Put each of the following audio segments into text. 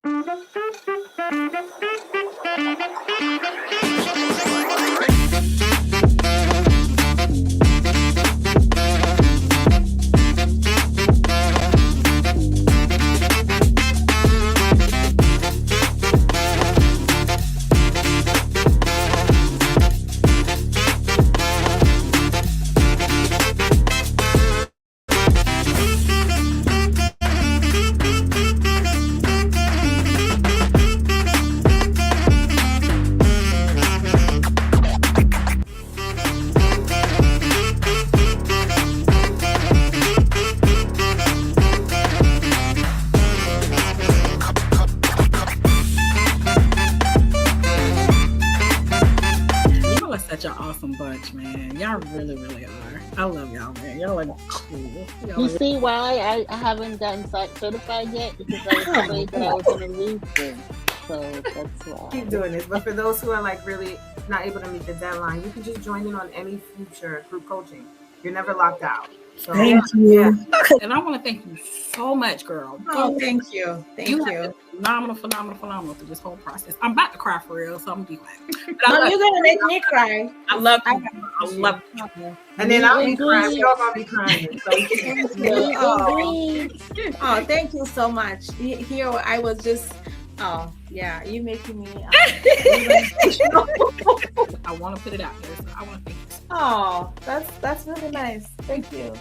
Y'all are such an awesome bunch, man. Y'all really, really are. I love y'all, man. Y'all are cool. Y'all You are see why I haven't gotten certified yet? Because I was afraid that I was going to lose them. So that's why. Keep doing this. But for those who are like really not able to meet the deadline, you can just join in on any future group coaching. You're never locked out. So Thank you. And I want to thank you so much, girl. Oh, thank you. Thank You have you. been phenomenal through this whole process. I'm about to cry for real, so I'm gonna be quiet. No, you're gonna make me cry. I love you. I I love you. and then I'll be Meet and crying. greet. We're all gonna be crying. So you can Meet Oh. and greet. Oh, thank you so much. Here I was just. Oh yeah, you making me. I want to put it out there, so I want to thank you. Oh, that's really nice. Thank you.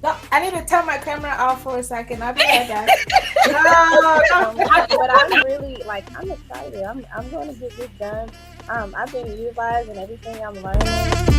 No, I need to turn my camera off for a second. I'll be right back. But I'm really I'm excited. I'm going to get this done. I've been utilizing everything I'm learning.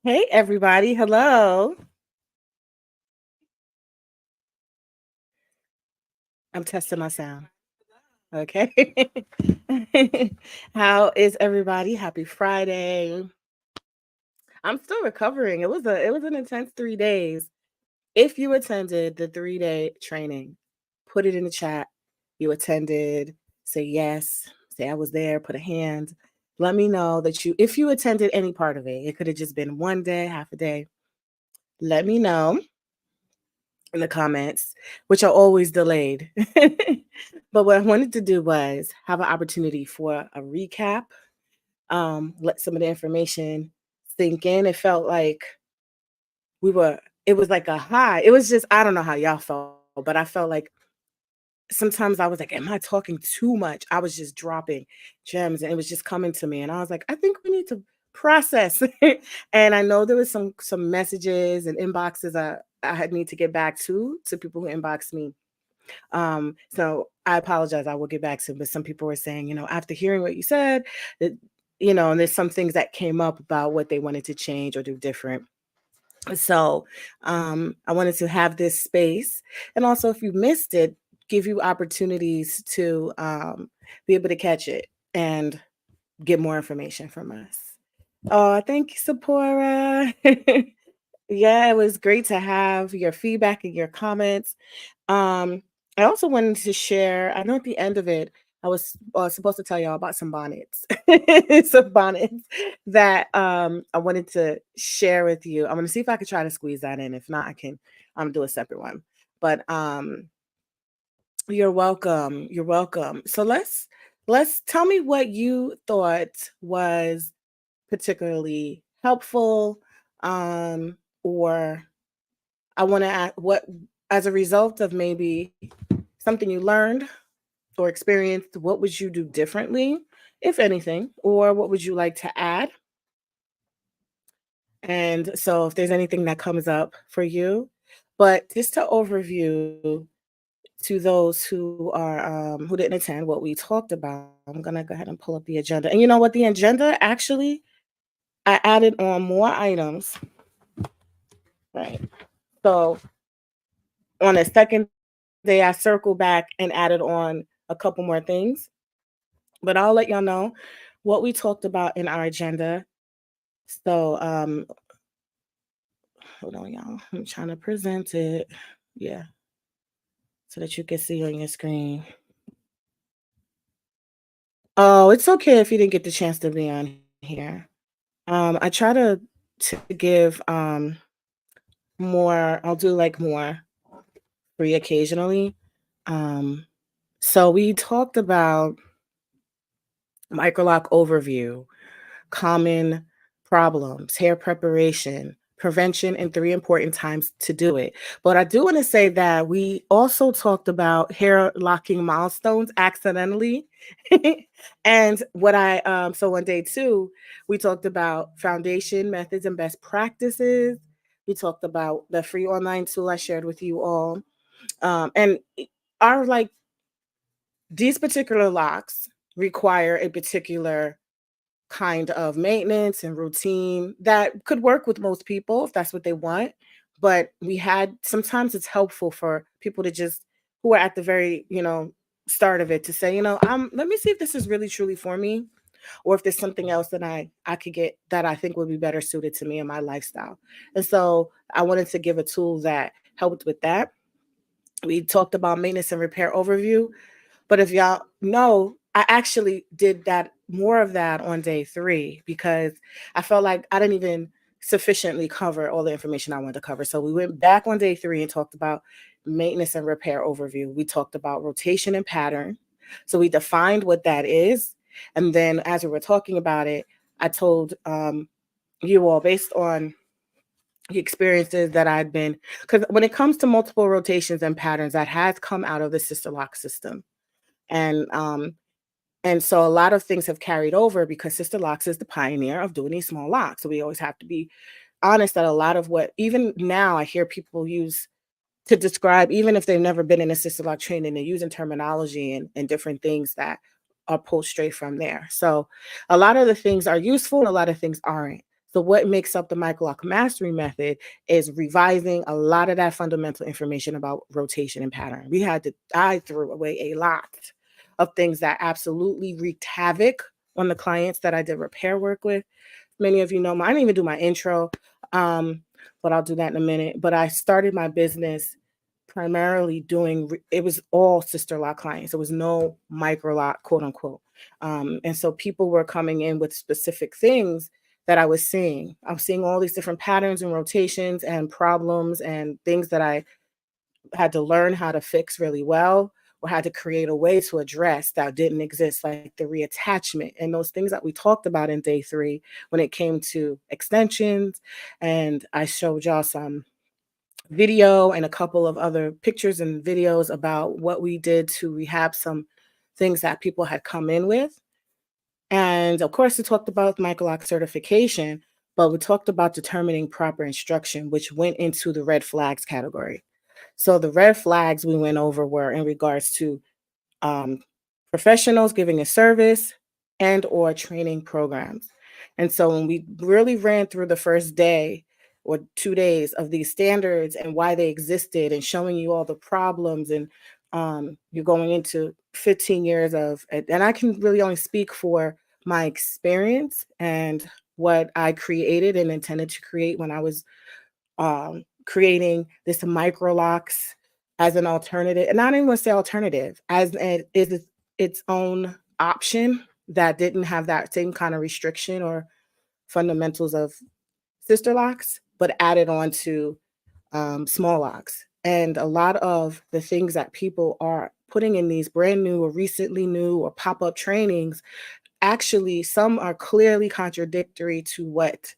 Hey, everybody. Hello. I'm testing my sound. Okay. How is everybody? Happy Friday. I'm still recovering. It was an intense 3 days. If you attended the 3-day training, put it in the chat. You attended, say yes, say I was there, put a hand. Let me know that if you attended any part of it, it could have just been 1 day, half a day. Let me know in the comments, which are always delayed. But what I wanted to do was have an opportunity for a recap, let some of the information sink in. It felt like it was like a high. It was just, I don't know how y'all felt, but I felt like sometimes I was like, am I talking too much? I was just dropping gems and it was just coming to me. And I was like, I think we need to process. And I know there was some messages and inboxes I had need to get back to people who inboxed me. So I apologize. I will get back to them. But some people were saying, after hearing what you said, that, and there's some things that came up about what they wanted to change or do different. So I wanted to have this space. And also, if you missed it, give you opportunities to be able to catch it and get more information from us. Oh, thank you, Sephora. Yeah, it was great to have your feedback and your comments. I also wanted to share, I know at the end of it, I was supposed to tell y'all about some bonnets, some bonnets that I wanted to share with you. I'm going to see if I could try to squeeze that in. If not, I can do a separate one. But you're welcome. You're welcome. So let's tell me what you thought was particularly helpful, or I want to ask what, as a result of maybe something you learned or experienced, what would you do differently, if anything, or what would you like to add? And so if there's anything that comes up for you, but just to overview to those who are who didn't attend what we talked about, I'm gonna go ahead and pull up the agenda. And you know what, the agenda actually, I added on more items. Right. So on the second day, I circled back and added on a couple more things. But I'll let y'all know what we talked about in our agenda. So hold on, y'all. I'm trying to present it. Yeah. So that you can see on your screen. Oh, it's okay if you didn't get the chance to be on here. I try to give more, I'll do like more free occasionally. So we talked about microlock overview, common problems, hair preparation, prevention, and 3 important times to do it. But I do want to say that we also talked about hair locking milestones accidentally. And what so on day 2, we talked about foundation methods and best practices. We talked about the free online tool I shared with you all. And our like these particular locks require a particular kind of maintenance and routine that could work with most people if that's what they want. But sometimes it's helpful for people to just who are at the very, start of it to say, let me see if this is really truly for me, or if there's something else that I could get that I think would be better suited to me and my lifestyle. And so I wanted to give a tool that helped with that. We talked about maintenance and repair overview. But if y'all know, I actually did more of that on day 3 because I felt like I didn't even sufficiently cover all the information I wanted to cover. So we went back on day 3 and talked about maintenance and repair overview. We talked about rotation and pattern. So we defined what that is. And then as we were talking about it, I told you all, based on the experiences that I'd been, because when it comes to multiple rotations and patterns, that has come out of the Sister Lock system. And so a lot of things have carried over because Sister Locks is the pioneer of doing these small locks. So we always have to be honest that a lot of what, even now I hear people use to describe, even if they've never been in a Sister Lock training, they're using terminology and different things that are pulled straight from there. So a lot of the things are useful and a lot of things aren't. So what makes up the Microlock Mastery Method is revising a lot of that fundamental information about rotation and pattern. I threw away a lot of things that absolutely wreaked havoc on the clients that I did repair work with. Many of you know, I didn't even do my intro, but I'll do that in a minute. But I started my business primarily it was all Sister Lock clients. There was no micro lock, quote unquote. And so people were coming in with specific things that I was seeing. I was seeing all these different patterns and rotations and problems and things that I had to learn how to fix really well, or had to create a way to address that didn't exist, like the reattachment and those things that we talked about in day 3 when it came to extensions. And I showed y'all some video and a couple of other pictures and videos about what we did to rehab some things that people had come in with. And of course, we talked about Microlock certification, but we talked about determining proper instruction, which went into the red flags category. So the red flags we went over were in regards to professionals giving a service and or training programs. And so when we really ran through the first day or 2 days of these standards and why they existed and showing you all the problems, and you're going into 15 years of, and I can really only speak for my experience and what I created and intended to create when I was creating this micro locks as an alternative, and I don't even want to say alternative, as is its own option that didn't have that same kind of restriction or fundamentals of Sister Locks, but added on to small locks. And a lot of the things that people are putting in these brand new or recently new or pop-up trainings, actually some are clearly contradictory to what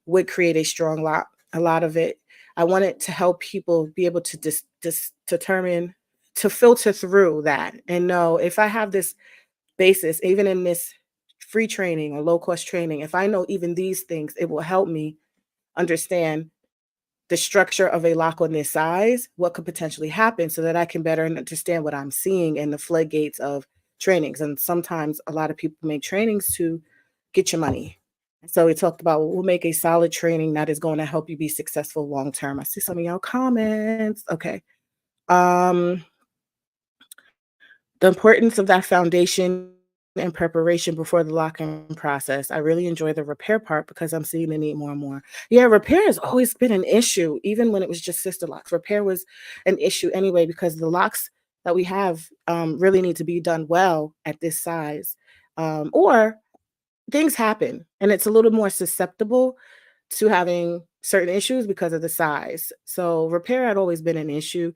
would create a strong lock. A lot of it, I wanted to help people be able to determine, to filter through that and know, if I have this basis, even in this free training or low cost training, if I know even these things, it will help me understand the structure of a lock on this size, what could potentially happen, so that I can better understand what I'm seeing in the floodgates of trainings. And sometimes a lot of people make trainings to get your money. So we talked about what will make a solid training that is going to help you be successful long term. I see some of y'all comments. Okay. The importance of that foundation and preparation before the lock-in process. I really enjoy the repair part because I'm seeing the need more and more. Yeah, repair has always been an issue, even when it was just sister locks. Repair was an issue anyway because the locks that we have really need to be done well at this size. Or things happen and it's a little more susceptible to having certain issues because of the size. So repair had always been an issue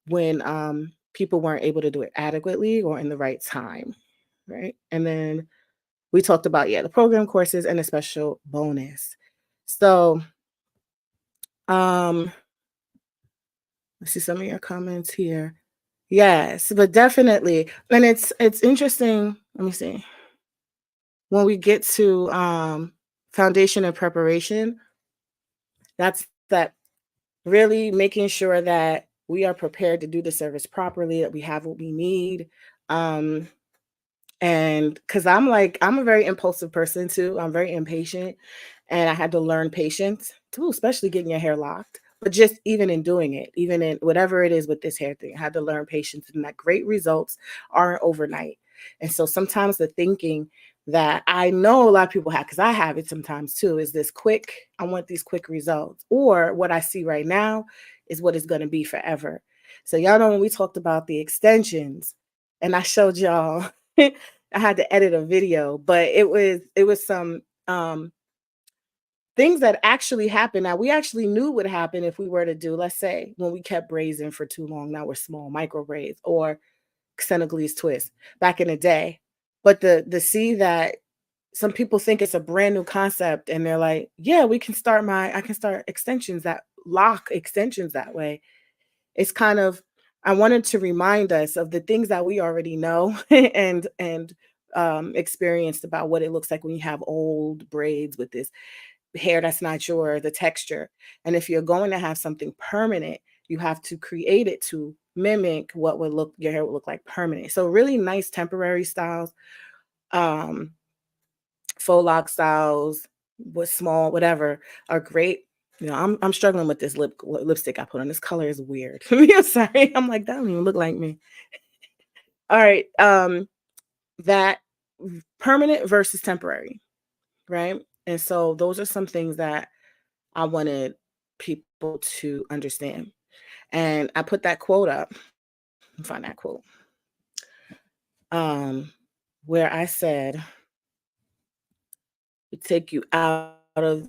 when people weren't able to do it adequately or in the right time, right? And then we talked about, the program courses and a special bonus. So let's see some of your comments here. Yes, but definitely. And it's interesting. Let me see. When we get to foundation and preparation, that's that really making sure that we are prepared to do the service properly, that we have what we need. And because I'm a very impulsive person too. I'm very impatient and I had to learn patience too, especially getting your hair locked. But just even in doing it, even in whatever it is with this hair thing, I had to learn patience and that great results aren't overnight. And so sometimes the thinking that I know a lot of people have, because I have it sometimes too, is this quick, I want these quick results. Or what I see right now is what is going to be forever. So y'all know when we talked about the extensions and I showed y'all, I had to edit a video, but it was some things that actually happened. Now we actually knew what happened if we were to do, let's say, when we kept braids in for too long, now we're small micro braids or Senegalese twist back in the day. But the see that some people think it's a brand new concept and they're like, yeah, I can start extensions that lock extensions that way. It's kind of, I wanted to remind us of the things that we already know and experienced about what it looks like when you have old braids with this hair that's not the texture. And if you're going to have something permanent, you have to create it to mimic what your hair would look like permanent. So really nice temporary styles, faux lock styles, with small, whatever, are great. I'm struggling with this lipstick I put on. This color is weird. I'm sorry. I'm like, that don't even look like me. All right. That permanent versus temporary, right? And so those are some things that I wanted people to understand. And I put that quote up. Find that quote. Where I said, take you out of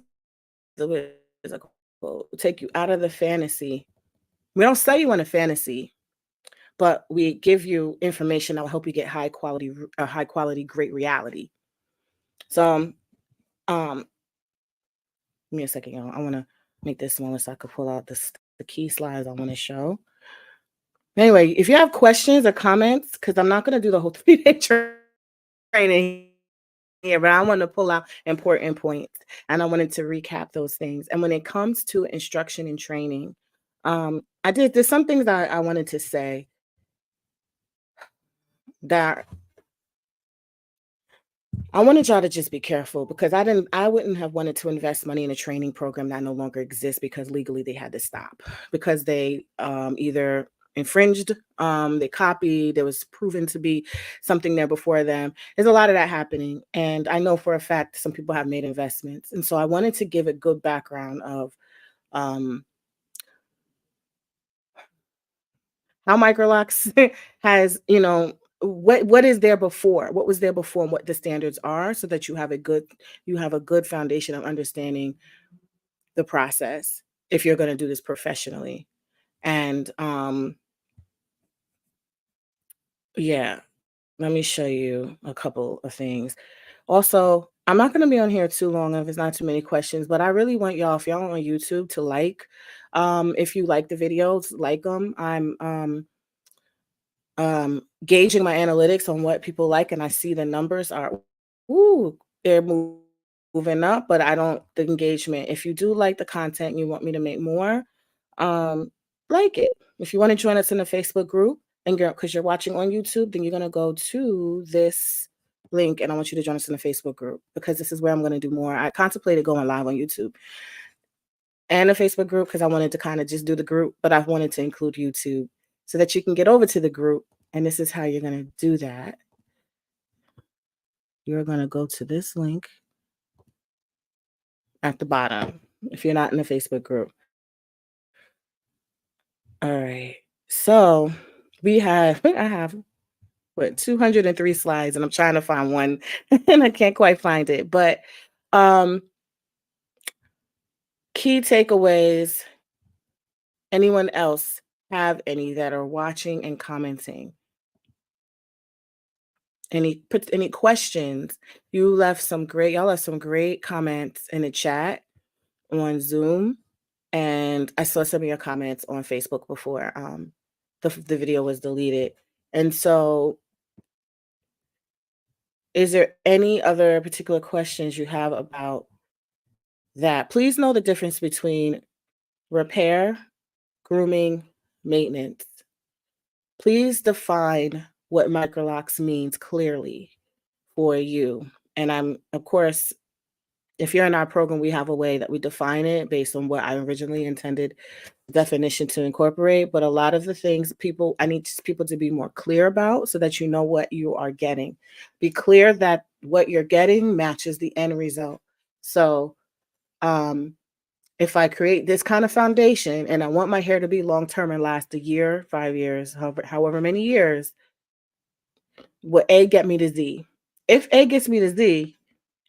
the fantasy. We don't sell you on a fantasy, but we give you information that will help you get high quality, great reality. So, give me a second, y'all. I want to make this smaller so I could pull out the key slides I want to show. Anyway, if you have questions or comments, because I'm not going to do the whole 3-day training here, but I want to pull out important points and I wanted to recap those things. And when it comes to instruction and training, there's some things that I wanted to say that I wanted y'all to just be careful, because I wouldn't have wanted to invest money in a training program that no longer exists because legally they had to stop because they either infringed, they copied, there was proven to be something there before them. There's a lot of that happening. And I know for a fact some people have made investments. And so I wanted to give a good background of how Microlocks has, what is there before, what was there before, and what the standards are, so that you have a good foundation of understanding the process if you're going to do this professionally. And let me show you a couple of things. Also, I'm not going to be on here too long if it's not too many questions, but I really want y'all, if y'all on YouTube, to if you like the videos, like them. I'm gauging my analytics on what people like, and I see the numbers are, they're moving up, but the engagement. If you do like the content and you want me to make more, like it. If you want to join us in the Facebook group, and because you're watching on YouTube, then you're going to go to this link and I want you to join us in the Facebook group, because this is where I'm going to do more. I contemplated going live on YouTube and a Facebook group because I wanted to kind of just do the group, but I wanted to include YouTube so that you can get over to the group. And this is how you're going to do that. You're going to go to this link at the bottom if you're not in the Facebook group. All right. So I have 203 slides, and I'm trying to find one and I can't quite find it. But key takeaways. Anyone else have any that are watching and commenting? Any questions? Y'all left some great comments in the chat on Zoom, and I saw some of your comments on Facebook before the video was deleted. And so, is there any other particular questions you have about that? Please know the difference between repair, grooming, maintenance. Please define what microlocks means clearly for you. And of course, if you're in our program, we have a way that we define it based on what I originally intended definition to incorporate. But a lot of the things I need people to be more clear about so that you know what you are getting. Be clear that what you're getting matches the end result. So if I create this kind of foundation and I want my hair to be long-term and last a year, 5 years, however many years, will A get me to Z? If A gets me to Z,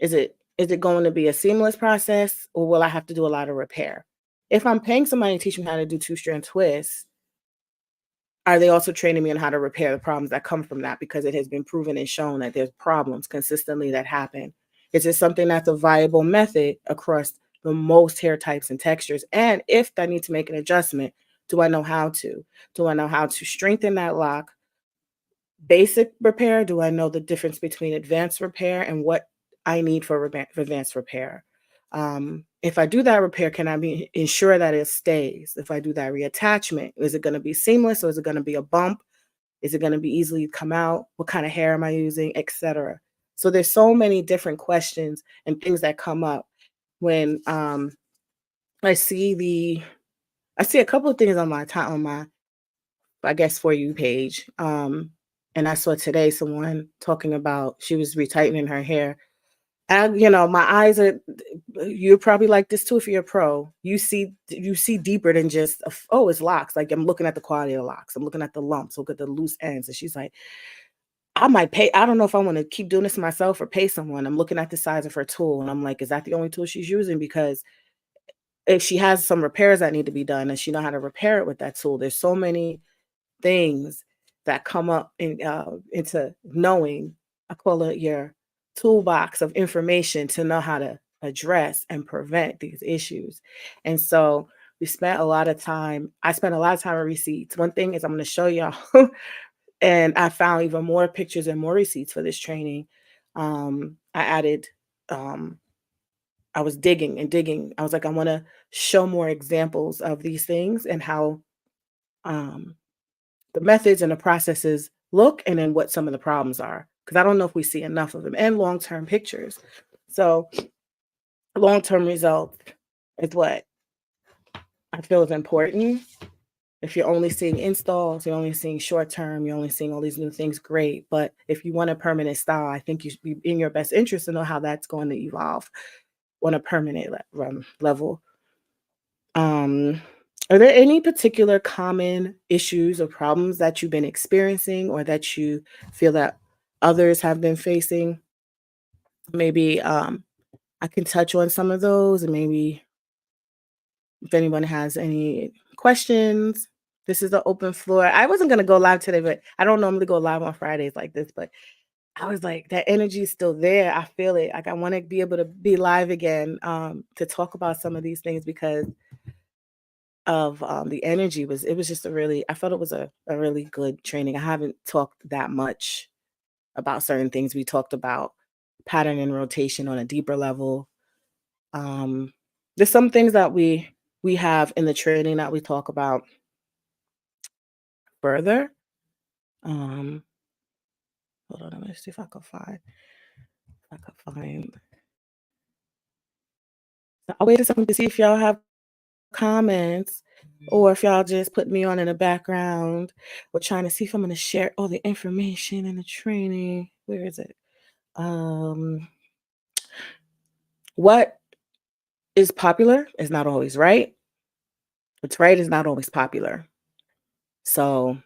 is it going to be a seamless process, or will I have to do a lot of repair? If I'm paying somebody to teach me how to do 2-strand twists, are they also training me on how to repair the problems that come from that? Because it has been proven and shown that there's problems consistently that happen. Is it something that's a viable method across the most hair types and textures? And if I need to make an adjustment, do I know how to? Do I know how to strengthen that lock? Basic repair, do I know the difference between advanced repair and what I need for advanced repair? If I do that repair, can I ensure that it stays? If I do that reattachment, is it going to be seamless, or is it going to be a bump? Is it going to be easily come out? What kind of hair am I using, etc.? So there's so many different questions and things that come up when I see a couple of things on my I guess For You page. And I saw today someone talking about she was retightening her hair. And my eyes are, you're probably like this too if you're a pro. You see deeper than just, it's locks. Like, I'm looking at the quality of the locks. I'm looking at the lumps, look at the loose ends. And she's like, I might pay. I don't know if I want to keep doing this myself or pay someone. I'm looking at the size of her tool, and I'm like, is that the only tool she's using? Because if she has some repairs that need to be done and she know how to repair it with that tool, there's so many things that come up into knowing. I call it your toolbox of information to know how to address and prevent these issues. And so I spent a lot of time on receipts. One thing is I'm going to show y'all, and I found even more pictures and more receipts for this training. I added, I was digging and digging. I was like, I want to show more examples of these things and how the methods and the processes look, and then what some of the problems are, because I don't know if we see enough of them, and long-term pictures. So long-term results is what I feel is important. If you're only seeing installs, you're only seeing short-term, you're only seeing all these new things, great. But if you want a permanent style, I think you should be in your best interest to know how that's going to evolve on a permanent level. Are there any particular common issues or problems that you've been experiencing, or that you feel that others have been facing? Maybe I can touch on some of those, and maybe if anyone has any questions, this is the open floor. I wasn't going to go live today, but I don't normally go live on Fridays like this, but I was like, that energy is still there. I feel it. Like, I want to be able to be live again to talk about some of these things, because of the energy was just I felt it was a really good training. I haven't talked that much about certain things. We talked about pattern and rotation on a deeper level. There's some things that we have in the training that we talk about further. Hold on, let me see if I can find. I could find. I'll wait a second to see if y'all have comments or if y'all just put me on in the background. We're trying to see if I'm going to share all the information in the training. Where is it? What is popular is not always right. What's right is not always popular. So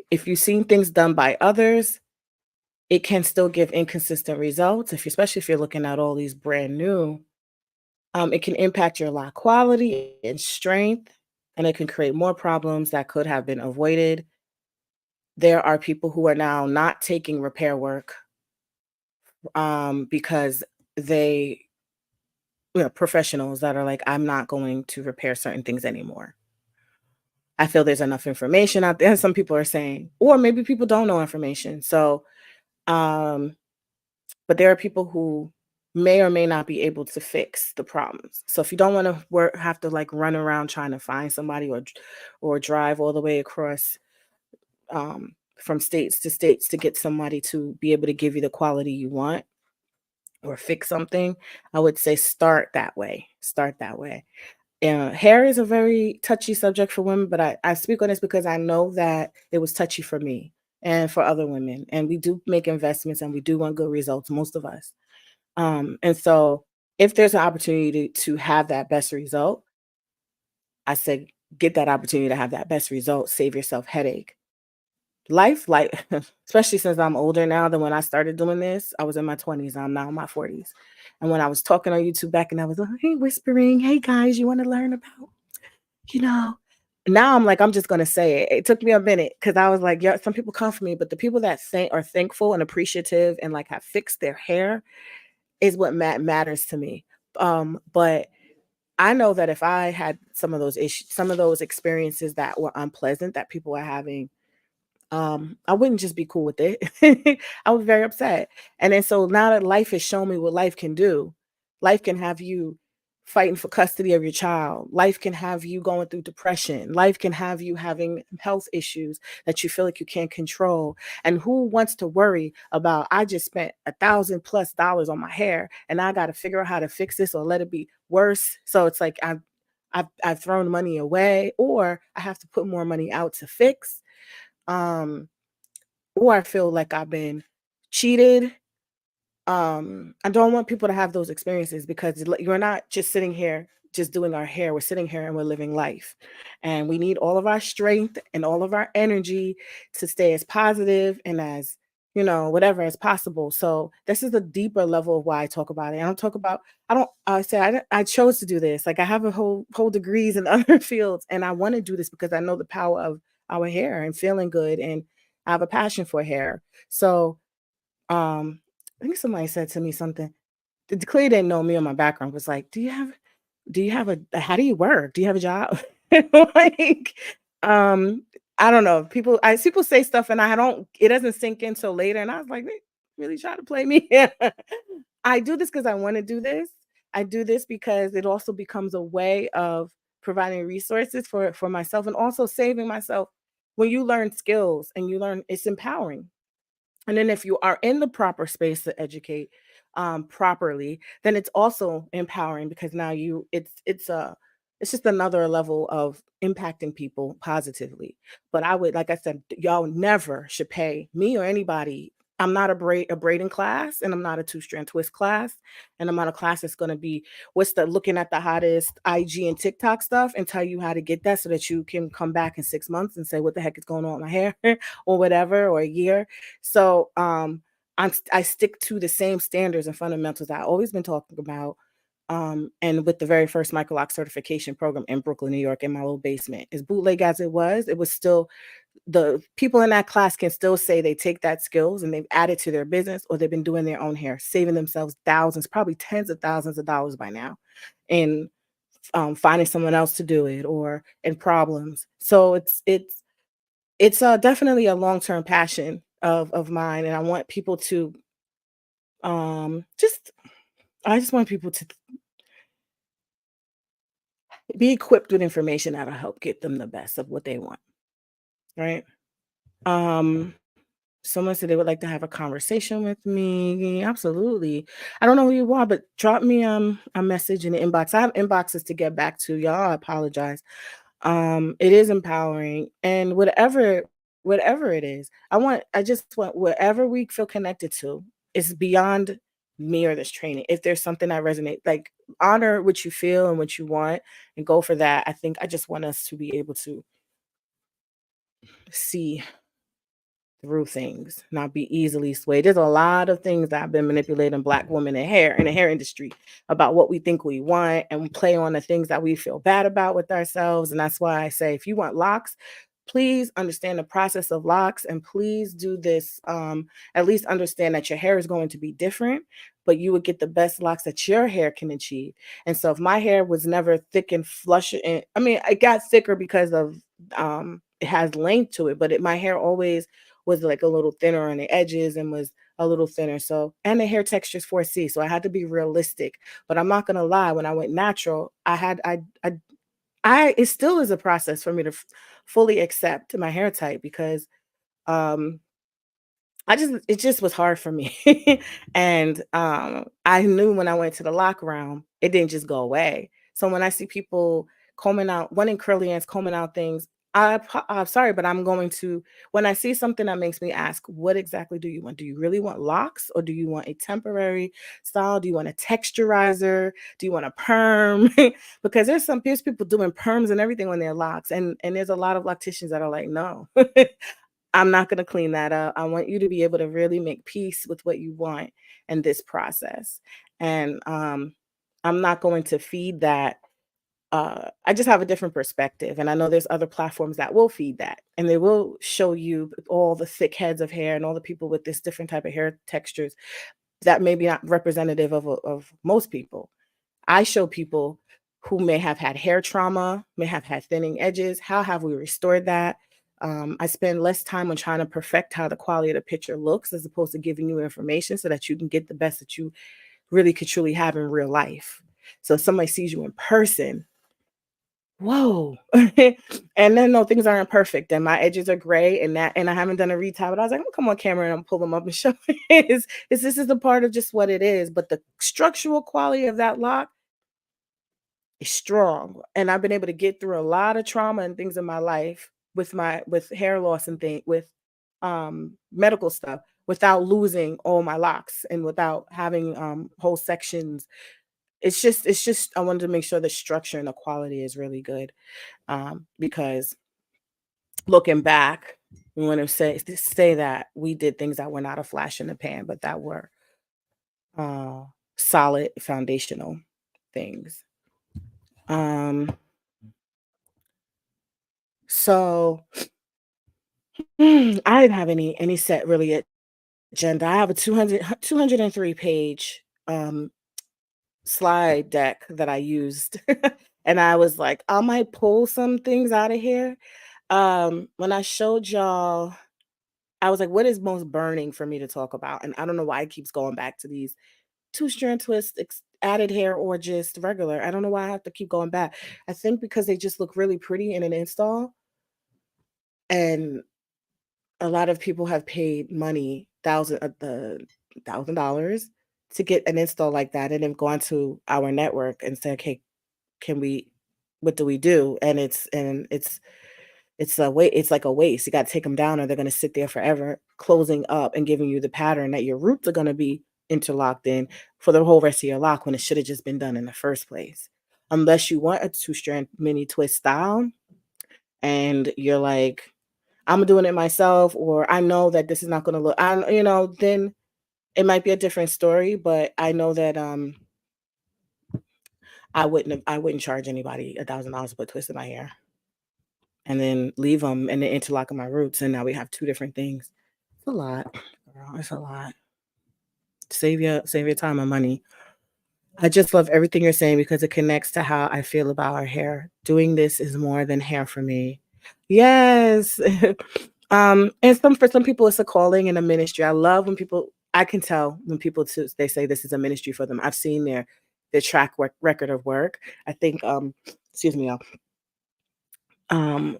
if you've seen things done by others, it can still give inconsistent results. Especially if you're looking at all these brand new, it can impact your lot quality and strength, and it can create more problems that could have been avoided. There are people who are now not taking repair work because they, professionals that are like, I'm not going to repair certain things anymore. I feel there's enough information out there. Some people are saying, or maybe people don't know information. So, but there are people who may or may not be able to fix the problems. So if you don't want to have to like run around trying to find somebody or drive all the way across from states to get somebody to be able to give you the quality you want or fix something, I would say start that way. Hair is a very touchy subject for women, but I speak on this because I know that it was touchy for me and for other women. And we do make investments and we do want good results, most of us. And so if there's an opportunity to have that best result, I said, get that opportunity to have that best result, save yourself headache. Life, like, especially since I'm older now than when I started doing this. I was in my 20s, I'm now in my 40s. And when I was talking on YouTube back and I was like, hey, whispering, hey guys, you want to learn about, now I'm like, I'm just going to say it. It took me a minute because I was like, yeah, some people come for me, but the people that are thankful and appreciative and like have fixed their hair is what matters to me. But I know that if I had some of those issues, some of those experiences that were unpleasant that people were having, I wouldn't just be cool with it. I was very upset. And then so now that life has shown me what life can do, life can have you fighting for custody of your child. Life can have you going through depression. Life can have you having health issues that you feel like you can't control. And who wants to worry about, I just spent $1,000+ on my hair and I got to figure out how to fix this or let it be worse. So it's like I've thrown money away, or I have to put more money out to fix. Or I feel like I've been cheated. I don't want people to have those experiences because you're not just sitting here just doing our hair. We're sitting here and we're living life, and we need all of our strength and all of our energy to stay as positive and as whatever as possible. So this is a deeper level of why I talk about it. I chose to do this. Like I have a whole degrees in other fields, and I want to do this because I know the power of our hair and feeling good, and I have a passion for hair. So I think somebody said to me something. Clearly didn't know me or my background. Was like, do you have how do you work? Do you have a job? Like, I don't know. People say stuff and it doesn't sink in till later. And I was like, they really try to play me. I do this because I want to do this. I do this because it also becomes a way of providing resources for myself and also saving myself. When you learn skills and you learn, it's empowering. And then if you are in the proper space to educate properly, then it's also empowering because now it's just another level of impacting people positively. But I would, like I said, y'all never should pay me or anybody. I'm not a braiding class, and I'm not a 2-strand twist class, and I'm not a class that's going to be looking at the hottest IG and TikTok stuff and tell you how to get that so that you can come back in 6 months and say what the heck is going on with my hair or whatever, or a year. So I stick to the same standards and fundamentals that I've always been talking about. And with the very first Microlock certification program in Brooklyn, New York, in my little basement, as bootleg as it was still, the people in that class can still say they take that skills and they've added to their business, or they've been doing their own hair, saving themselves thousands, probably tens of thousands of dollars by now, in finding someone else to do it or in problems. So it's definitely a long-term passion of mine, and I want people to I just want people to be equipped with information that'll help get them the best of what they want, right? Someone said they would like to have a conversation with me. Absolutely. I don't know who you are, but drop me a message in the inbox. I have inboxes to get back to y'all. I apologize. It is empowering, and whatever it is, I just want whatever we feel connected to. It's beyond me or this training. If there's something that resonates, like, honor what you feel and what you want and go for that. I just want us to be able to see through things, not be easily swayed. There's a lot of things that have been manipulating Black women in the hair industry about what we think we want, and we play on the things that we feel bad about with ourselves. And that's why I say, if you want locks, please understand the process of locks, and please do this. At least understand that your hair is going to be different, but you would get the best locks that your hair can achieve. And so if my hair was never thick and flush, and I mean, it got thicker because of it has length to it, but my hair always was like a little thinner on the edges and was a little thinner. So, and the hair texture is 4C. So I had to be realistic, but I'm not going to lie. When I went natural, it still is a process for me to fully accept my hair type, because, it just was hard for me. And I knew when I went to the lock round, it didn't just go away. So when I see people combing out, wanting curly ends, combing out things, I'm sorry, but I'm going to, when I see something that makes me ask, what exactly do you want? Do you really want locks, or do you want a temporary style? Do you want a texturizer? Do you want a perm? Because there's people doing perms and everything on their locks. And there's a lot of locticians that are like, no, I'm not going to clean that up. I want you to be able to really make peace with what you want in this process. And I'm not going to feed that. I just have a different perspective. And I know there's other platforms that will feed that. And they will show you all the thick heads of hair and all the people with this different type of hair textures that may be not representative of most people. I show people who may have had hair trauma, may have had thinning edges. How have we restored that? I spend less time on trying to perfect how the quality of the picture looks, as opposed to giving you information so that you can get the best that you really could truly have in real life. So if somebody sees you in person, whoa. And then, no, things aren't perfect, and my edges are gray, and I haven't done a retile, but I was like, I'm gonna come on camera and I'm pull them up and show this is a part of just what it is. But the structural quality of that lock is strong. And I've been able to get through a lot of trauma and things in my life with hair loss and things, with medical stuff, without losing all my locks and without having whole sections. It's just I wanted to make sure the structure and the quality is really good, because looking back, we want to say that we did things that were not a flash in the pan, but that were solid foundational things. So I didn't have any set really agenda. I have a 203 page slide deck that I used. And I was like, I might pull some things out of here. When I showed y'all, I was like, what is most burning for me to talk about? And I don't know why it keeps going back to these 2-strand twists, added hair, or just regular. I don't know why I have to keep going back. I think because they just look really pretty in an install. And a lot of people have paid money, $1,000 to get an install like that, and then gone to our network and said, okay, what do we do? And it's like a waste. You got to take them down, or they're going to sit there forever, closing up and giving you the pattern that your roots are going to be interlocked in for the whole rest of your lock, when it should have just been done in the first place. Unless you want a 2-strand mini twist style and you're like, I'm doing it myself, or I know that this is not going to look, then it might be a different story. But I know that I wouldn't charge anybody $1,000 to put twists in my hair and then leave them and then interlock my roots, and now we have two different things. It's a lot, girl. It's a lot. Save your time and money. I just love everything you're saying, because it connects to how I feel about our hair. Doing this is more than hair for me. Yes. And for some people, it's a calling and a ministry. I love when I can tell when people they say this is a ministry for them. I've seen their track record of work. I think, excuse me, y'all.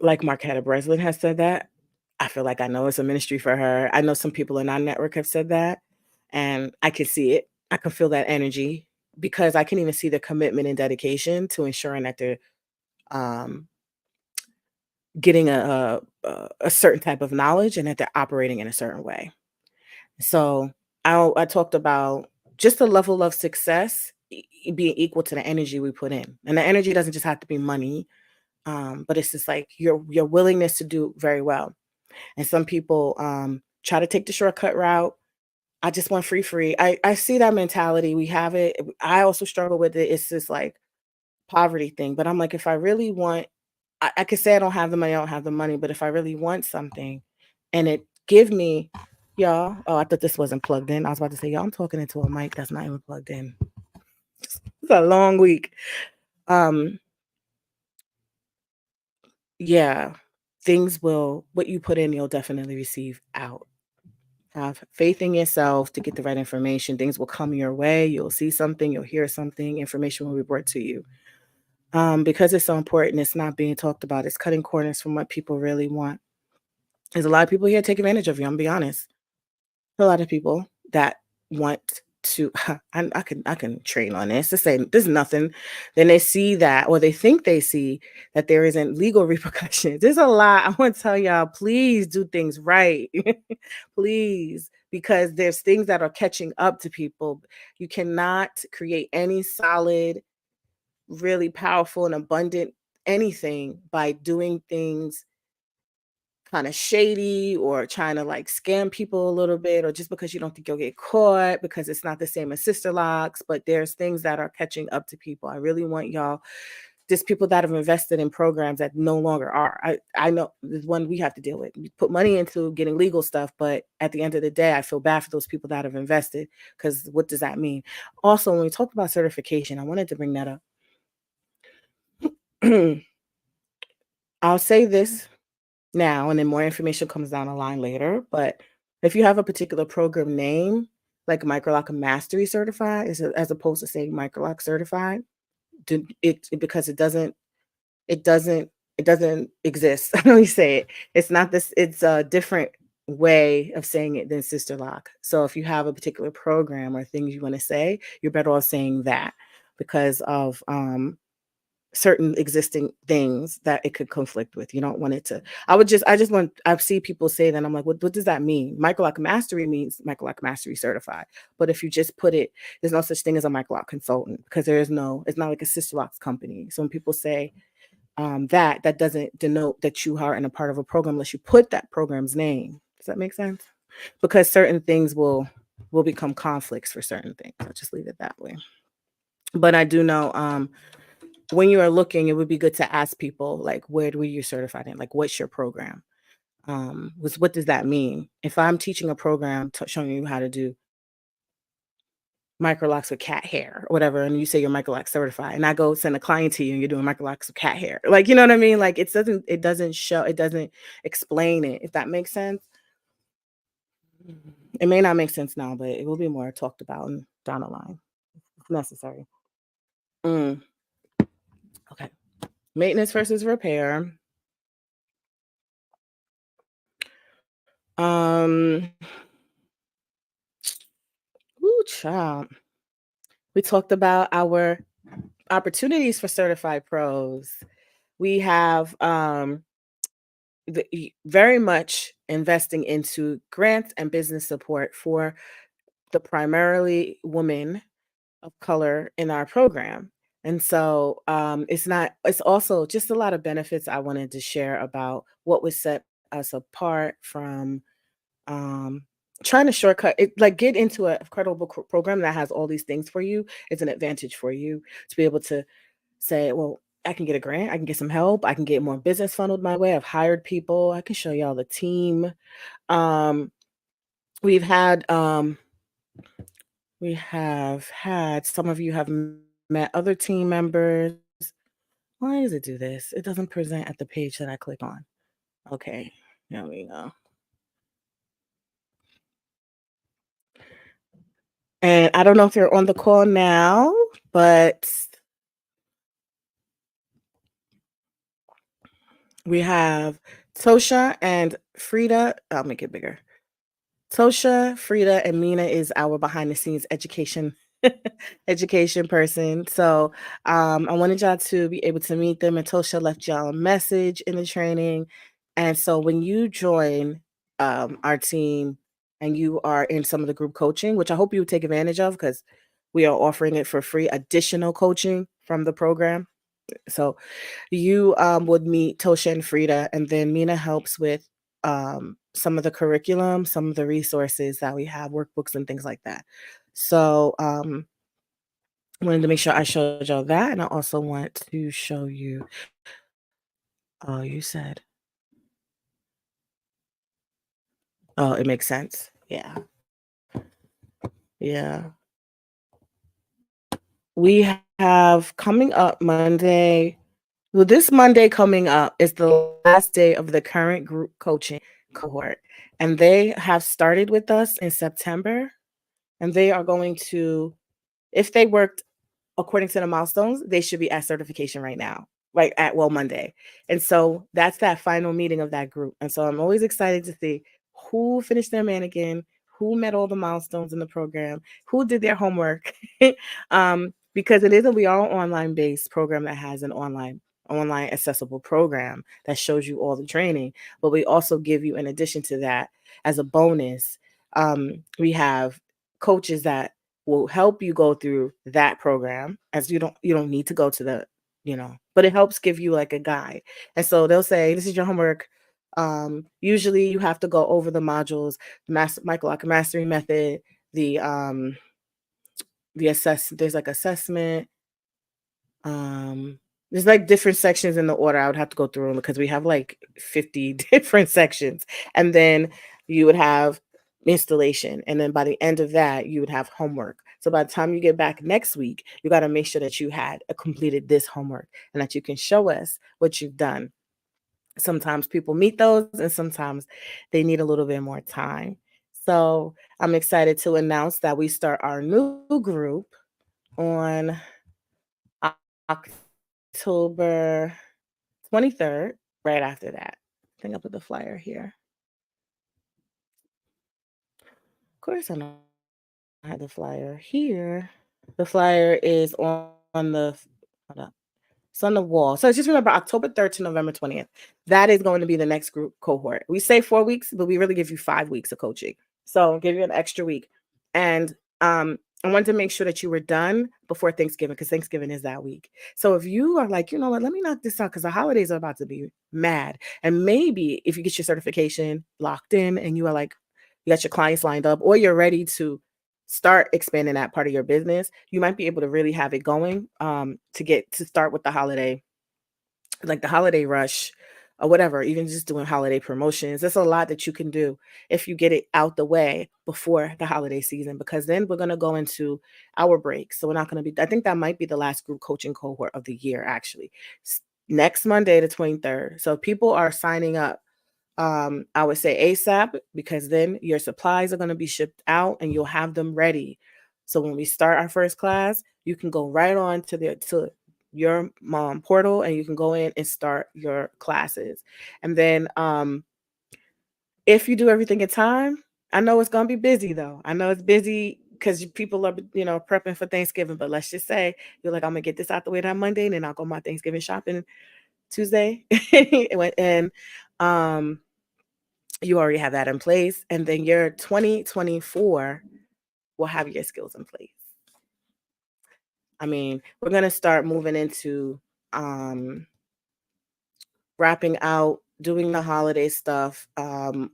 Like Marquetta Breslin has said that. I feel like I know it's a ministry for her. I know some people in our network have said that, and I can see it. I can feel that energy because I can even see the commitment and dedication to ensuring that they're um, getting a certain type of knowledge and that they're operating in a certain way. So I talked about just the level of success being equal to the energy we put in, and the energy doesn't just have to be money, but it's just like your willingness to do very well. And some people try to take the shortcut route. I just want free. I see that mentality. We have it. I also struggle with it. It's this like poverty thing. But I'm like, if I really want, I could say I don't have the money, I don't have the money. But if I really want something and it give me, y'all, oh, I thought this wasn't plugged in. I was about to say, y'all, I'm talking into a mic that's not even plugged in. It's a long week. Yeah, what you put in, you'll definitely receive out. Have faith in yourself to get the right information. Things will come your way. You'll see something, you'll hear something, information will be brought to you. Because it's so important, it's not being talked about. It's cutting corners from what people really want. There's a lot of people here take advantage of you. I'm gonna be honest. A lot of people that want to I can train on this to say there's nothing. Then they see that, or they think they see that there isn't legal repercussions. There's a lot. I want to tell y'all, please do things right. Please, because there's things that are catching up to people. You cannot create any solid, really powerful and abundant anything by doing things kind of shady or trying to like scam people a little bit, or just because you don't think you'll get caught because it's not the same as Sister Locks. But there's things that are catching up to people. I really want y'all, just people that have invested in programs that no longer are. I know there's one we have to deal with. We put money into getting legal stuff, but at the end of the day, I feel bad for those people that have invested, because what does that mean? Also, when we talk about certification, I wanted to bring that up. I'll say this now, and then more information comes down the line later. But if you have a particular program name, like Microlock Mastery Certified, as opposed to saying Microlock Certified, because it doesn't exist. I know you say it. It's not this. It's a different way of saying it than Sister Lock. So if you have a particular program or things you want to say, you're better off saying that, because of certain existing things that it could conflict with. You don't want it to. I see people say that. I'm like, what does that mean? Microlock Mastery means Microlock Mastery Certified. But if you just put it, there's no such thing as a Microlock consultant, because it's not like a Sister Locks company. So when people say that doesn't denote that you are in a part of a program unless you put that program's name. Does that make sense? Because certain things will become conflicts for certain things. I'll just leave it that way. But I do know when you are looking, it would be good to ask people, like, where were you certified in? Like, what's your program? What does that mean? If I'm teaching a program showing you how to do microlocks with cat hair or whatever, and you say you're microlock certified, and I go send a client to you and you're doing microlocks with cat hair, like, you know what I mean? Like, it doesn't explain it, if that makes sense. It may not make sense now, but it will be more talked about down the line if necessary. Okay. Maintenance versus repair. Ooh, child. We talked about our opportunities for certified pros. We have very much investing into grants and business support for the primarily women of color in our program. And so it's also just a lot of benefits I wanted to share about what would set us apart from trying to shortcut it, like get into a credible program that has all these things for you. It's an advantage for you to be able to say, well, I can get a grant, I can get some help, I can get more business funneled my way. I've hired people, I can show y'all the team. We have had, some of you have met other team members. Why does it do this? It doesn't present at the page that I click on. Okay, there we go. And I don't know if they're on the call now, but We have Tosha and Frida. I'll make it bigger. Tosha, Frida, and Mina is our behind the scenes education education person. So I wanted y'all to be able to meet them. And Tosha left y'all a message in the training. And so when you join our team and you are in some of the group coaching, which I hope you take advantage of because we are offering it for free, additional coaching from the program. So you would meet Tosha and Frida, and then Mina helps with some of the curriculum, some of the resources that we have, workbooks and things like that. So I wanted to make sure I showed y'all that, and I also want to show you. Oh, you said. Oh, it makes sense. Yeah. Yeah. We have coming up Monday. Well, this Monday coming up is the last day of the current group coaching cohort. And they have started with us in September. And they are going to, if they worked according to the milestones, they should be at certification right now, like at Monday. And so that's that final meeting of that group. And so I'm always excited to see who finished their mannequin, who met all the milestones in the program, who did their homework. Because we are an online based program that has an online accessible program that shows you all the training, but we also give you, in addition to that, as a bonus, we have coaches that will help you go through that program, as you don't need to go to the, but it helps give you like a guide. And so they'll say, this is your homework. Usually you have to go over the modules, Michael Locker Mastery Method, there's like assessment. There's like different sections in the order. I would have to go through them because we have like 50 different sections. And then you would have installation. And then by the end of that, you would have homework. So by the time you get back next week, you got to make sure that you had completed this homework and that you can show us what you've done. Sometimes people meet those and sometimes they need a little bit more time. So I'm excited to announce that we start our new group on October 23rd, right after that. I think I'll put the flyer here. Of course, I know I have the flyer here. The flyer is on the, hold up. It's on the wall. So just remember October 3rd to November 20th. That is going to be the next group cohort. We say 4 weeks, but we really give you 5 weeks of coaching. So I'll give you an extra week. And I wanted to make sure that you were done before Thanksgiving, because Thanksgiving is that week. So if you are like, you know what, let me knock this out because the holidays are about to be mad. And maybe if you get your certification locked in and you are like, you got your clients lined up, or you're ready to start expanding that part of your business, you might be able to really have it going to start with the holiday, like the holiday rush or whatever, even just doing holiday promotions. There's a lot that you can do if you get it out the way before the holiday season, because then we're going to go into our break. So we're not going to be, I think that might be the last group coaching cohort of the year, actually. Next Monday, the 23rd. So people are signing up. I would say ASAP, because then your supplies are going to be shipped out and you'll have them ready. So when we start our first class, you can go right on to your portal and you can go in and start your classes. And then if you do everything in time, I know it's going to be busy though. I know it's busy because people are, prepping for Thanksgiving, but let's just say you're like, I'm gonna get this out the way that Monday and then I'll go my Thanksgiving shopping Tuesday. And you already have that in place. And then your 2024 will have your skills in place. I mean, we're going to start moving into wrapping out, doing the holiday stuff. The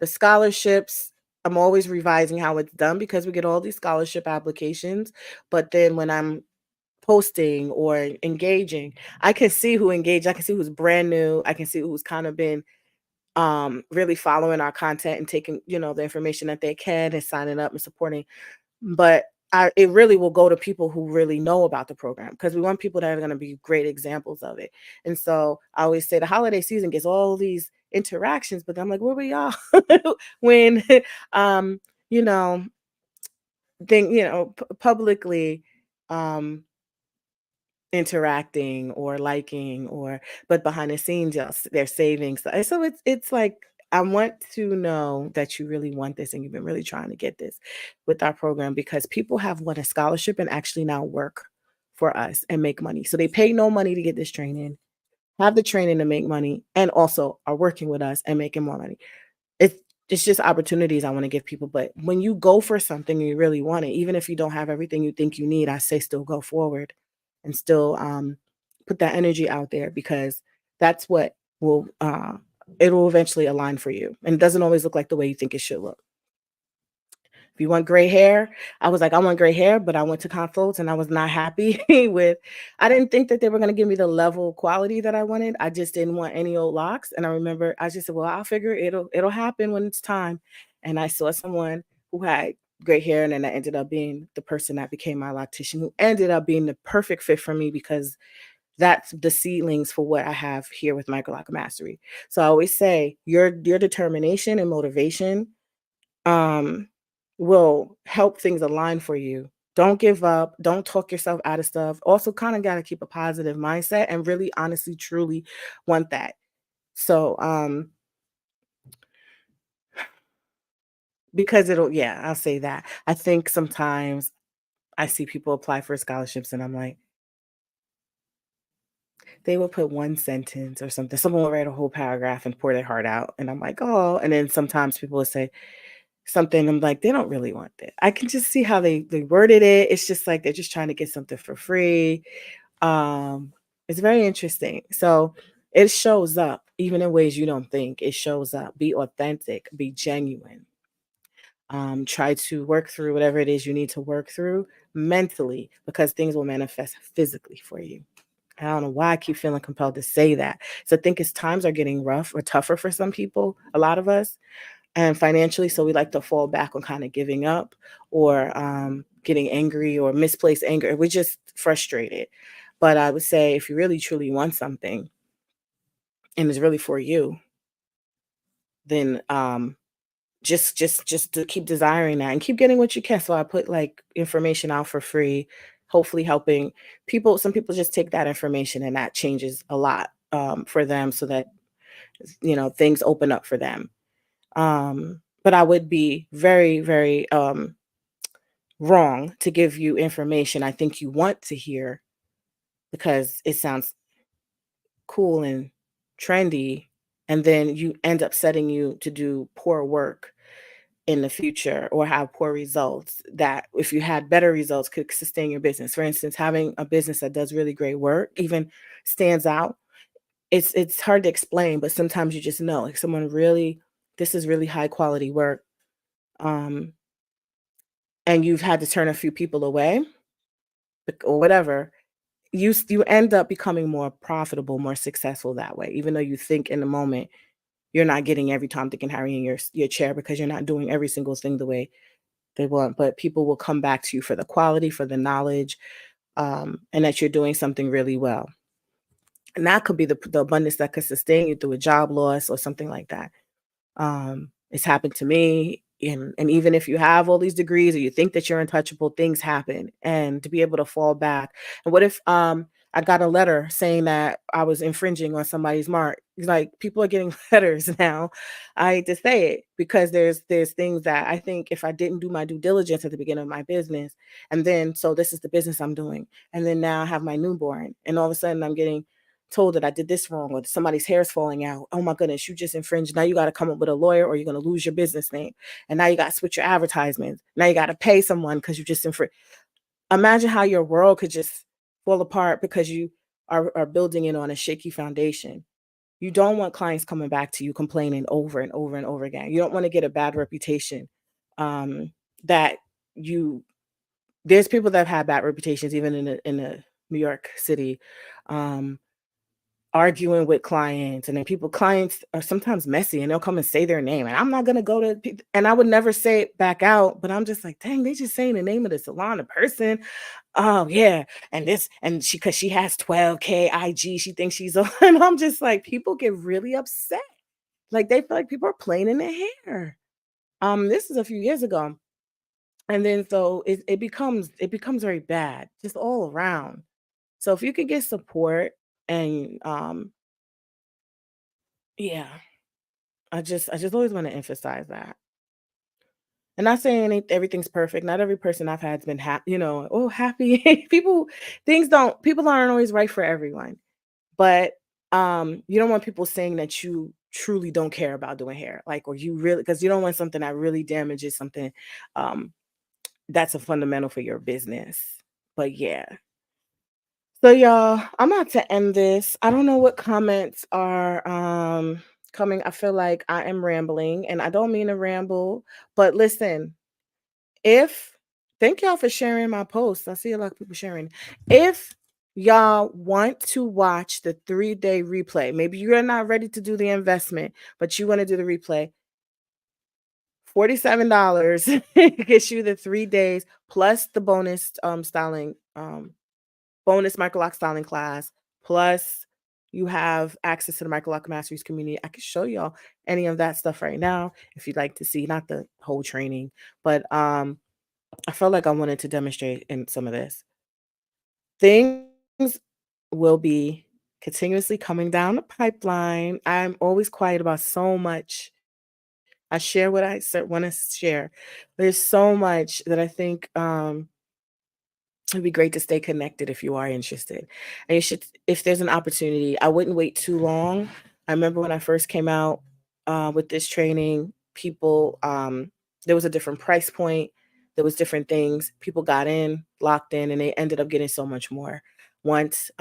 scholarships, I'm always revising how it's done because we get all these scholarship applications. But then when I'm posting or engaging, I can see who engaged. I can see who's brand new. I can see who's kind of been really following our content and taking, the information that they can and signing up and supporting. But it really will go to people who really know about the program, because we want people that are going to be great examples of it. And so I always say the holiday season gets all these interactions, but I'm like, where were y'all when, publicly, interacting or liking, or but behind the scenes they're saving. So it's like, I want to know that you really want this and you've been really trying to get this with our program, because people have won a scholarship and actually now work for us and make money. So they pay no money to get this training, have the training to make money, and also are working with us and making more money. It's it's just opportunities I want to give people. But when you go for something and you really want it, even if you don't have everything you think you need, I say still go forward and still put that energy out there, because that's what will it will eventually align for you. And it doesn't always look like the way you think it should look. If you want gray hair, I was like, I want gray hair, but I went to consults and I was not happy with, I didn't think that they were going to give me the level quality that I wanted. I just didn't want any old locks. And I remember I just said, well, I'll figure it'll happen when it's time. And I saw someone who had gray hair, and then I ended up being the person that became my loctician, who ended up being the perfect fit for me, because that's the seedlings for what I have here with Microlock Mastery. So I always say your determination and motivation will help things align for you. Don't give up. Don't talk yourself out of stuff. Also, kind of got to keep a positive mindset and really, honestly, truly want that. So, because I'll say that. I think sometimes I see people apply for scholarships and I'm like, they will put one sentence or something. Someone will write a whole paragraph and pour their heart out. And I'm like, oh, and then sometimes people will say something. I'm like, they don't really want that. I can just see how they worded it. It's just like they're just trying to get something for free. It's very interesting. So it shows up even in ways you don't think. It shows up. Be authentic, be genuine. Try to work through whatever it is you need to work through mentally, because things will manifest physically for you. I don't know why I keep feeling compelled to say that. So I think as times are getting rough or tougher for some people, a lot of us, and financially, so we like to fall back on kind of giving up or getting angry or misplaced anger. We're just frustrated. But I would say if you really truly want something and it's really for you, then just to keep desiring that and keep getting what you can. So I put like information out for free, hopefully helping people. Some people just take that information and that changes a lot for them, so that things open up for them. But I would be very, very wrong to give you information I think you want to hear because it sounds cool and trendy, and then you end up setting you to do poor work in the future or have poor results that, if you had better results, could sustain your business. For instance, having a business that does really great work, even stands out. It's hard to explain, but sometimes you just know, like, someone really, this is really high quality work. And you've had to turn a few people away or whatever, you end up becoming more profitable, more successful that way, even though you think in the moment you're not getting every Tom, Dick, and Harry in your chair because you're not doing every single thing the way they want. But people will come back to you for the quality, for the knowledge, and that you're doing something really well. And that could be the abundance that could sustain you through a job loss or something like that. It's happened to me. And even if you have all these degrees or you think that you're untouchable, things happen. And to be able to fall back. And what if I got a letter saying that I was infringing on somebody's mark? Like, people are getting letters now. I hate to say it, because there's things that I think if I didn't do my due diligence at the beginning of my business, and then so this is the business I'm doing, and then now I have my newborn, and all of a sudden I'm getting told that I did this wrong, or somebody's hair is falling out. Oh my goodness, you just infringed. Now you got to come up with a lawyer or you're going to lose your business name. And now you got to switch your advertisements. Now you got to pay someone because you just infringed. Imagine how your world could just fall apart because you are building it on a shaky foundation. You don't want clients coming back to you complaining over and over and over again. You don't want to get a bad reputation. There's people that have had bad reputations, even in the New York City, arguing with clients, and then clients are sometimes messy and they'll come and say their name, and I'm not going to go to people, and I would never say it back out, but I'm just like, dang, they just saying the name of the salon, the person. Oh yeah. And because she has 12K IG, she thinks she's on. And I'm just like, people get really upset. Like, they feel like people are playing in their hair. This is a few years ago. And then so it becomes very bad just all around. So if you could get support and yeah, I just always want to emphasize that. And not saying everything's perfect. Not every person I've had has been happy, happy. People aren't always right for everyone. But you don't want people saying that you truly don't care about doing hair. Like, or you really, because you don't want something that really damages something um that's a fundamental for your business. But yeah. So y'all, I'm about to end this. I don't know what comments are coming. I feel like I am rambling and I don't mean to ramble, but listen, if thank y'all for sharing my posts. I see a lot of people sharing. If y'all want to watch the 3-day replay, maybe you're not ready to do the investment, but you want to do the replay, $47 gets you the 3 days plus the bonus styling bonus microlock styling class, plus you have access to the Microlock Masteries community. I can show y'all any of that stuff right now if you'd like to see, not the whole training, but I felt like I wanted to demonstrate in some of this. Things will be continuously coming down the pipeline. I'm always quiet about so much. I share what I want to share. There's so much that I think it'd be great to stay connected if you are interested. And you should, if there's an opportunity, I wouldn't wait too long. I remember when I first came out with this training, people, there was a different price point. There was different things. People got in, locked in, and they ended up getting so much more. Once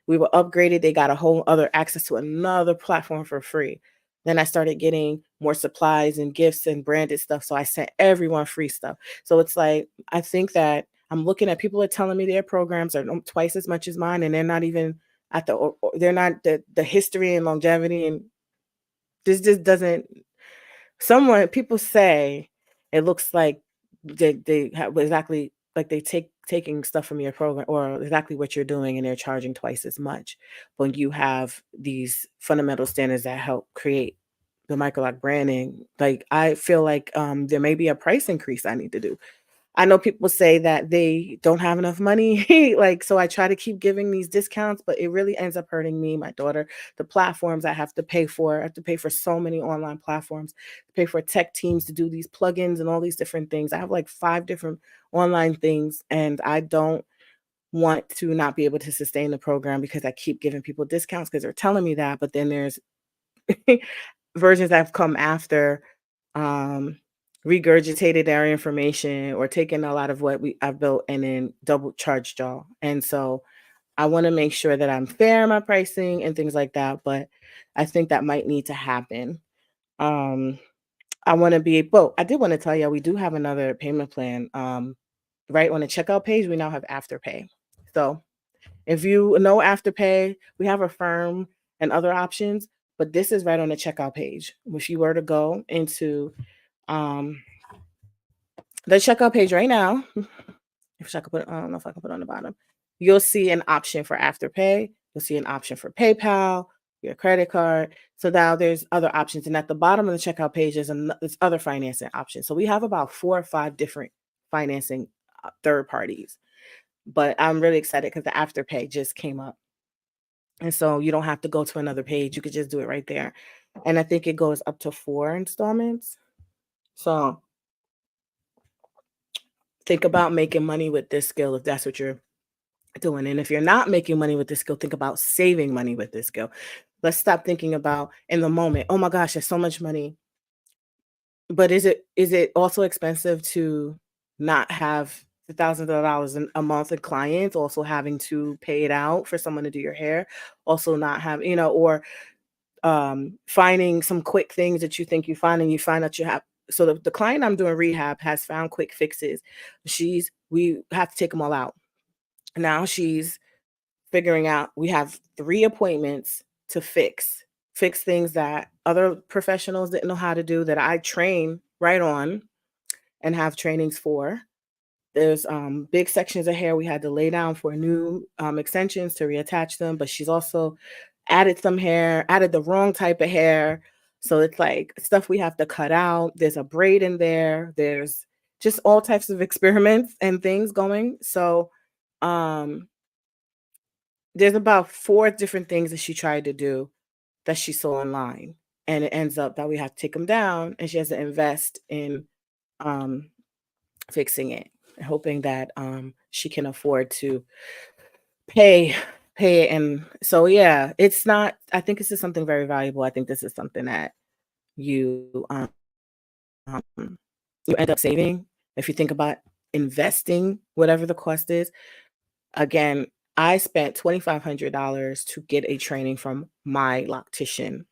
we were upgraded, they got a whole other access to another platform for free. Then I started getting more supplies and gifts and branded stuff. So I sent everyone free stuff. So it's like, I think that I'm looking at people are telling me their programs are twice as much as mine, and they're not even at they're not the history and longevity. And this just doesn't, people say it looks like they have exactly like they taking stuff from your program or exactly what you're doing, and they're charging twice as much when you have these fundamental standards that help create the Microlock branding. Like, I feel like there may be a price increase I need to do. I know people say that they don't have enough money, like, so I try to keep giving these discounts, but it really ends up hurting me, my daughter, the platforms I have to pay for. I have to pay for so many online platforms, pay for tech teams to do these plugins and all these different things. I have like 5 different online things, and I don't want to not be able to sustain the program because I keep giving people discounts because they're telling me that. But then there's versions that have come after regurgitated our information or taken a lot of what I've built and then double charged y'all. And so I want to make sure that I'm fair in my pricing and things like that. But I think that might need to happen. I want to be, well, I did want to tell you, we do have another payment plan. Right on the checkout page, we now have Afterpay. So if you know Afterpay, we have Affirm and other options, but this is right on the checkout page. If you were to go into the checkout page right now, if I could put, I don't know if I can put it on the bottom, you'll see an option for Afterpay. You'll see an option for PayPal, your credit card. So now there's other options. And at the bottom of the checkout page, there's other financing options. So we have about 4 or 5 different financing third parties. But I'm really excited because the Afterpay just came up. And so you don't have to go to another page. You could just do it right there. And I think it goes up to 4 installments. So think about making money with this skill if that's what you're doing. And if you're not making money with this skill, think about saving money with this skill. Let's stop thinking about in the moment, oh my gosh, there's so much money. But is it also expensive to not have the thousands of dollars a month in clients, also having to pay it out for someone to do your hair, also not have, or finding some quick things that you think you find and you find out you have. So the client I'm doing rehab has found quick fixes. We have to take them all out. Now she's figuring out, we have 3 appointments to fix things that other professionals didn't know how to do that I train right on and have trainings for. There's big sections of hair we had to lay down for new extensions to reattach them, but she's also added the wrong type of hair. So it's like stuff we have to cut out. There's a braid in there. There's just all types of experiments and things going. So there's about 4 different things that she tried to do that she saw online, and it ends up that we have to take them down, and she has to invest in um, fixing it, hoping that she can afford to pay pay it. And so yeah, it's not. I think this is something very valuable. I think this is something that you you end up saving if you think about investing whatever the cost is. Again, I spent $2,500 to get a training from my loctician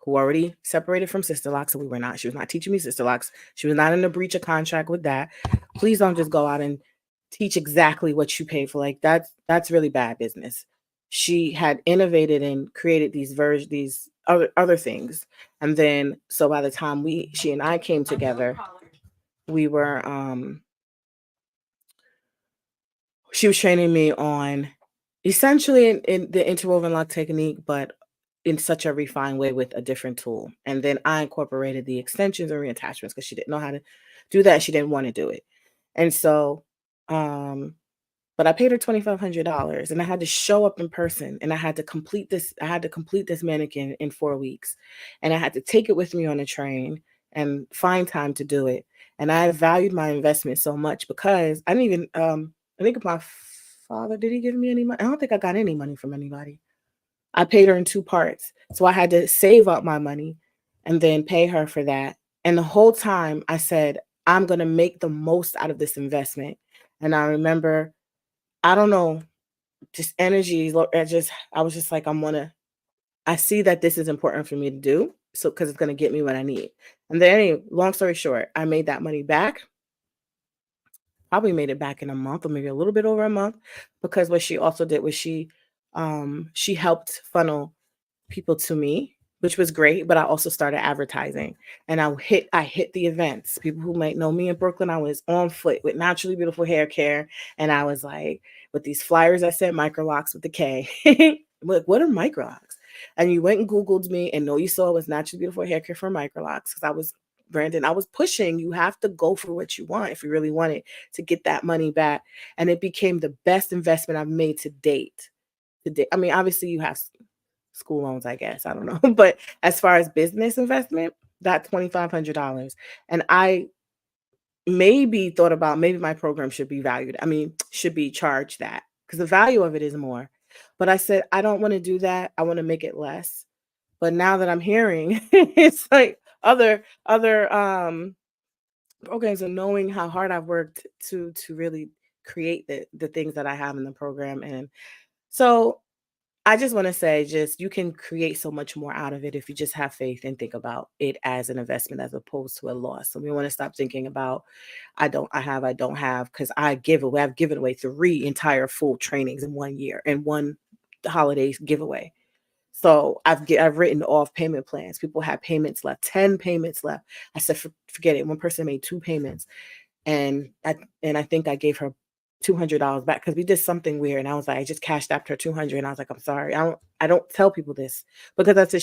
who already separated from Sister Lock. So she was not teaching me Sister Locks. She was not in a breach of contract with that. Please don't just go out and teach exactly what you pay for. Like that's really bad business. She had innovated and created these other things. And then so by the time she and I came together, we were she was training me on essentially in the interwoven lock technique, but in such a refined way with a different tool. And then I incorporated the extensions and reattachments because she didn't know how to do that. She didn't want to do it. And so, but I paid her $2,500 and I had to show up in person and I had to complete this. I had to complete this mannequin in 4 weeks. And I had to take it with me on a train and find time to do it. And I valued my investment so much because I didn't even, I think my father, did he give me any money? I don't think I got any money from anybody. I paid her in 2 parts. So I had to save up my money and then pay her for that. And the whole time I said, I'm going to make the most out of this investment. And I remember, I don't know, just energy. I was just like, I see that this is important for me to do. So, cause it's going to get me what I need. And then anyway, long story short, I made that money back. Probably made it back in a month or maybe a little bit over a month, because what she also did was she helped funnel people to me, which was great, but I also started advertising and I hit the events. People who might know me in Brooklyn, I was on foot with Naturally Beautiful Hair Care. And I was like, with these flyers, I said Microlocks with the K. Like, what are Microlocks? And you went and Googled me and you saw it was Naturally Beautiful Hair Care for Microlocks because I was Brandon, I was pushing. You have to go for what you want if you really want it to get that money back. And it became the best investment I've made to date. I mean, obviously you have school loans, I guess. I don't know. But as far as business investment, that $2,500. And I maybe thought about maybe my program should be should be charged that because the value of it is more. But I said, I don't want to do that. I want to make it less. But now that I'm hearing, it's like other programs and knowing how hard I've worked to really create the things that I have in the program. And so I just want to say, you can create so much more out of it if you just have faith and think about it as an investment as opposed to a loss. So we want to stop thinking about I don't have, because I've given away 3 entire full trainings in 1 year and 1 holiday giveaway. So I've written off payment plans. People have payments left, 10 payments left. I said, forget it. One person made 2 payments, and I think I gave her $200 back because we did something weird. And I was like, I just cashed after her 200, and I was like, I'm sorry. I don't tell people this because I said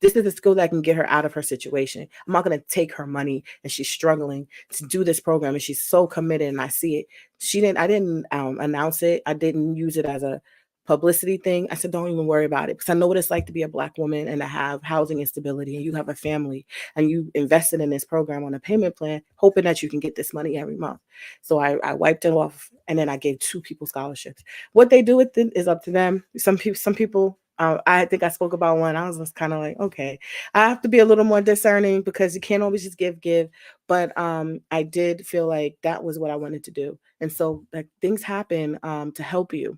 this is a skill that can get her out of her situation. I'm not going to take her money, and she's struggling to do this program, and she's so committed, and I see it. I didn't announce it. I didn't use it as a publicity thing. I said, don't even worry about it because I know what it's like to be a Black woman and to have housing instability, and you have a family and you invested in this program on a payment plan, hoping that you can get this money every month. So I wiped it off, and then I gave 2 people scholarships. What they do with it is up to them. Some people, I think I spoke about one. I was just kind of like, okay, I have to be a little more discerning because you can't always just give. But I did feel like that was what I wanted to do. And so like things happen to help you.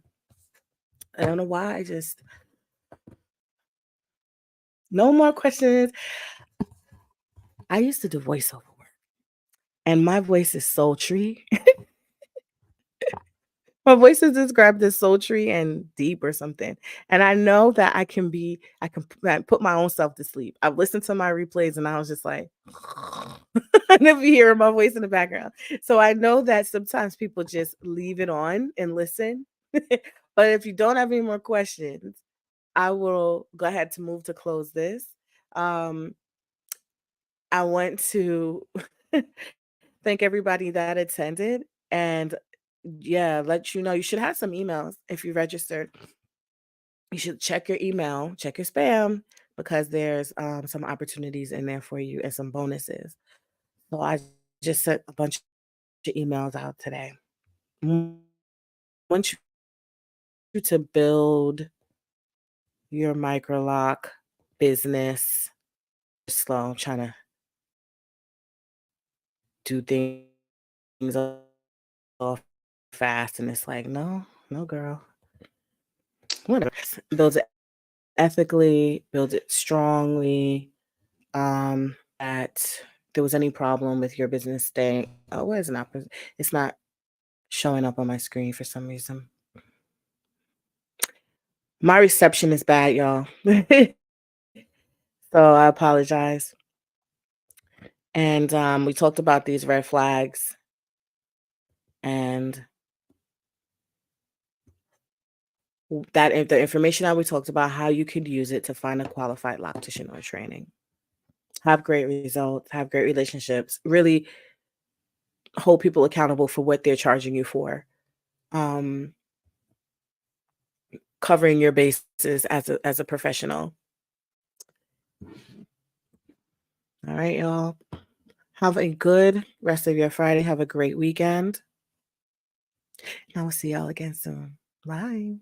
I don't know why. No more questions. I used to do voiceover work, and my voice is sultry. My voice is described as sultry and deep or something. And I know that I can put my own self to sleep. I've listened to my replays and I was just like, and if you hear my voice in the background. So I know that sometimes people just leave it on and listen. But if you don't have any more questions, I will go ahead to move to close this. I want to thank everybody that attended, and let you know you should have some emails if you registered you should check your email, check your spam, because there's some opportunities in there for you and some bonuses. So I just sent a bunch of emails out today. Want you to build your microlock business. Slow, trying to do things all fast, and it's like, no, girl. Whatever. Build it ethically, build it strongly. That there was any problem with your business staying. Oh, where's it not? It's not showing up on my screen for some reason. My reception is bad, y'all. So I apologize. And we talked about these red flags, and that the information that we talked about, how you could use it to find a qualified loctician or training. Have great results, have great relationships, really hold people accountable for what they're charging you for. Covering your bases as a professional. All right, y'all. Have a good rest of your Friday. Have a great weekend. And I will see y'all again soon. Bye.